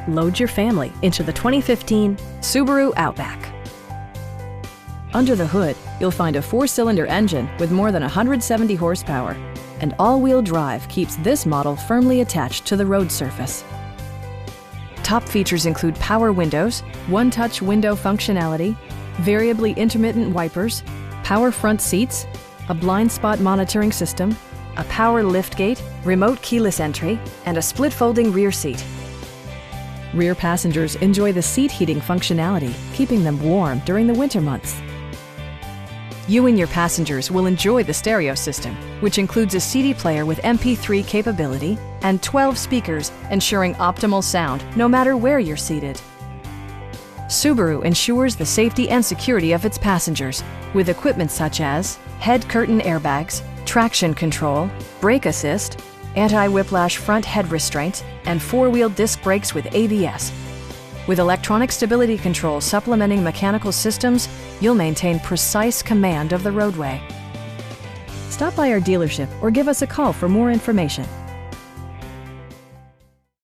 Load your family into the 2015 Subaru Outback. Under the hood, you'll find a 4-cylinder engine with more than 170 horsepower, and all-wheel drive keeps this model firmly attached to the road surface. Top features include power windows, one-touch window functionality, variably intermittent wipers, power front seats, a blind spot monitoring system, a power liftgate, remote keyless entry, and a split folding rear seat. Rear passengers enjoy the seat heating functionality, keeping them warm during the winter months. You and your passengers will enjoy the stereo system, which includes a CD player with MP3 capability and 12 speakers, ensuring optimal sound no matter where you're seated. Subaru ensures the safety and security of its passengers with equipment such as head curtain airbags, traction control, brake assist, anti-whiplash front head restraints, and 4-wheel disc brakes with ABS. With electronic stability control supplementing mechanical systems, you'll maintain precise command of the roadway. Stop by our dealership or give us a call for more information.